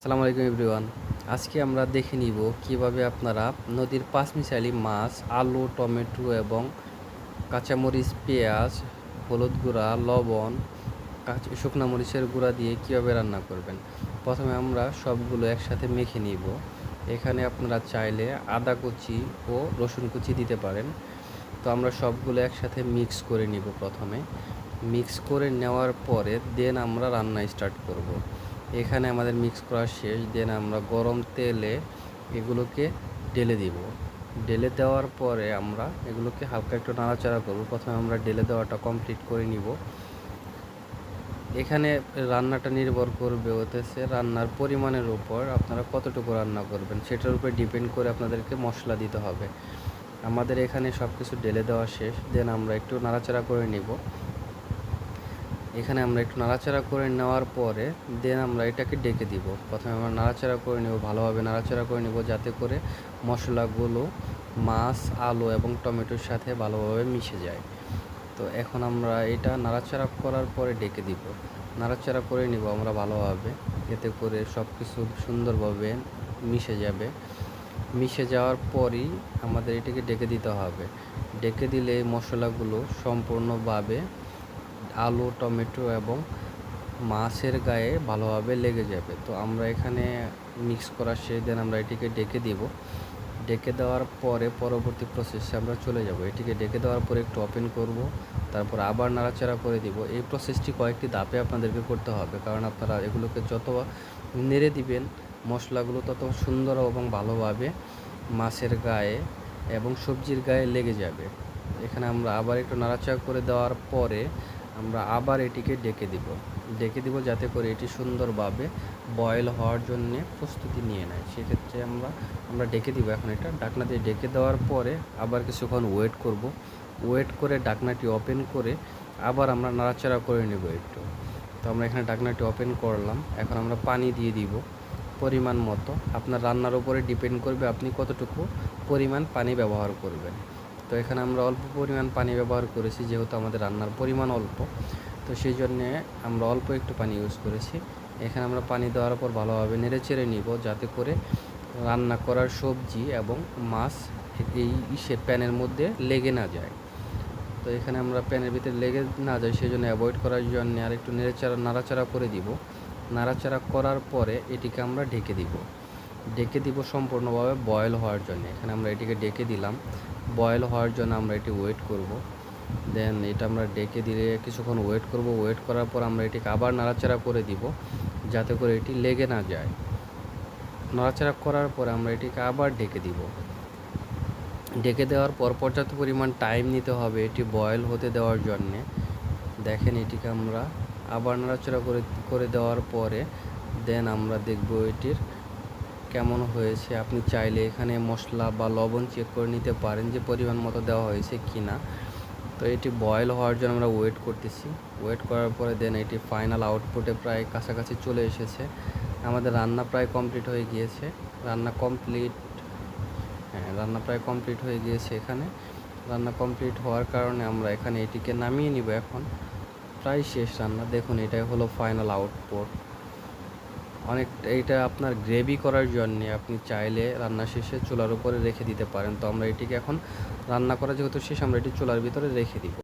আসসালামু আলাইকুম এভরিওয়ান। আজকে আমরা দেখে নিব কিভাবে আপনারা নদীর পাঁচমিশালি মাছ, আলু, টমেটো এবং কাঁচামরিচ, পেঁয়াজ, হলুদ গুঁড়া, লবণ, শুকনো মরিচের গুঁড়া দিয়ে কিভাবে রান্না করবেন। প্রথমে আমরা সবগুলো একসাথে মেখে নিব। এখানে আপনারা চাইলে আদা কুচি ও রসুন কুচি দিতে পারেন। তো আমরা সবগুলো একসাথে মিক্স করে নিব। প্রথমে মিক্স করে নেওয়ার পরে দেন আমরা রান্না স্টার্ট করব। এখানে আমাদের মিক্স করা শেষ। দেন আমরা গরম তেলে এগুলোকে ঢেলে দিব। ঢেলে দেওয়ার পরে আমরা এগুলোকে হালকা একটু নাড়াচাড়া করব। প্রথমে আমরা ঢেলে দেওয়াটা কমপ্লিট করে নিব। এখানে রান্নাটা নির্ভর করবে হতেছে রান্নার পরিমাণের উপর। আপনারা কতটুকু রান্না করবেন সেটার উপর ডিপেন্ড করে আপনাদেরকে মশলা দিতে হবে। আমাদের এখানে সব কিছু ঢেলে দেওয়া শেষ। দেন আমরা একটু নাড়াচাড়া করে নিব। এখানে আমরা একটু নাড়াচাড়া করে নেওয়ার পরে দেন আমরা এটাকে ডেকে দিব। প্রথমে আমরা নাড়াচাড়া করে নেব, ভালোভাবে নাড়াচাড়া করে নেব যাতে করে মশলাগুলো মাছ, আলু এবং টমেটোর সাথে ভালোভাবে মিশে যায়। তো এখন আমরা এটা নাড়াচাড়া করার পরে ডেকে দিব। নাড়াচাড়া করে নিব আমরা ভালোভাবে, এতে করে সব কিছু সুন্দরভাবে মিশে যাবে। মিশে যাওয়ার পরই আমাদের এটাকে ডেকে দিতে হবে। ডেকে দিলে এই মশলাগুলো সম্পূর্ণভাবে আলু, টমেটো এবং মাছের গায়ে ভালোভাবে লেগে যাবে। তো আমরা এখানে মিক্স করা শেষ। দেন আমরা এটিকে ডেকে দিব। ডেকে দেওয়ার পরে পরবর্তী প্রসেসে আমরা চলে যাব। এটিকে ডেকে দেওয়ার পরে একটু ওপেন করব, তারপর আবার নাড়াচাড়া করে দিব। এই প্রসেসটি কয়েকটি ধাপে আপনাদেরকে করতে হবে, কারণ আপনারা এগুলোকে যত নেড়ে দিবেন মশলাগুলো তত সুন্দর এবং ভালোভাবে মাছের গায়ে এবং সবজির গায়ে লেগে যাবে। এখানে আমরা আবার একটু নাড়াচাড়া করে দেওয়ার পরে আমরা আবার এটিকে ডেকে দিব যাতে করে এটি সুন্দরভাবে বয়েল হওয়ার জন্যে প্রস্তুতি নিয়ে নেয়। সেক্ষেত্রে আমরা ডেকে দিব। এখন এটা ঢাকনা দিয়ে ডেকে দেওয়ার পরে আবার কিছুক্ষণ ওয়েট করব। ওয়েট করে ঢাকনাটি ওপেন করে আবার আমরা নাড়াচাড়া করে নেব একটু। তো আমরা এখানে ঢাকনাটি ওপেন করলাম। এখন আমরা পানি দিয়ে দিব পরিমাণ মতো। আপনার রান্নার উপরে ডিপেন্ড করবে আপনি কতটুকু পরিমাণ পানি ব্যবহার করবেন। তো এখানে আমরা অল্প পরিমাণ পানি ব্যবহার করেছি, যেহেতু আমাদের রান্নার পরিমাণ অল্প, তো সেই জন্যে আমরা অল্প একটু পানি ইউজ করেছি। এখানে আমরা পানি দেওয়ার পর ভালোভাবে নেড়েচেড়ে নিব যাতে করে রান্না করার সবজি এবং মাছ এই প্যানের মধ্যে লেগে না যায়। তো এখানে আমরা প্যানের ভিতরে লেগে না যায় সেই জন্য অ্যাভয়েড করার জন্য আর একটু নাড়াচাড়া করে দিব। নাড়াচাড়া করার পরে এটিকে আমরা ঢেকে দিব সম্পূর্ণভাবে বয়েল হওয়ার জন্য। এখানে আমরা এটিকে ডেকে দিলাম। বয়েল হওয়ার জন্য আমরা এটি ওয়েট করব। দেন এটা আমরা ডেকে দিলে কিছুক্ষণ ওয়েট করব। ওয়েট করার পর আমরা এটিকে আবার নাড়াচাড়া করে দিব যাতে করে এটি লেগে না যায়। নাড়াচাড়া করার পর আমরা এটিকে আবার ডেকে দিব। ডেকে দেওয়ার পর পর্যাপ্ত পরিমাণ টাইম নিতে হবে এটি বয়েল হতে দেওয়ার জন্যে। দেখেন এটিকে আমরা আবার নাড়াচাড়া করে দেওয়ার পরে দেন আমরা দেখব এটির কেমন হয়েছে। আপনি চাইলে এখানে মশলা বা লবণ চেক করে নিতে পারেন যে পরিমাণ মতো দেওয়া হয়েছে কি না। তো এটি বয়েল হওয়ার জন্য আমরা ওয়েট করতেছি। ওয়েট করার পরে দেন এটি ফাইনাল আউটপুটে প্রায় কাছাকাছি চলে এসেছে। আমাদের রান্না প্রায় কমপ্লিট হয়ে গিয়েছে। রান্না প্রায় কমপ্লিট হয়ে গিয়েছে। এখানে রান্না কমপ্লিট হওয়ার কারণে আমরা এখানে এটিকে নামিয়ে নিব। এখন প্রায় শেষ রান্না। দেখুন এটাই হলো ফাইনাল আউটপুট। এইটা আপনার গ্রেভি করার জন্যে আপনি চাইলে রান্না শেষে চুলার উপরে রেখে দিতে পারেন। তো আমরা এটিকে এখন রান্না করা যেহেতু শেষ, আমরা এটি চুলার ভিতরে রেখে দিব।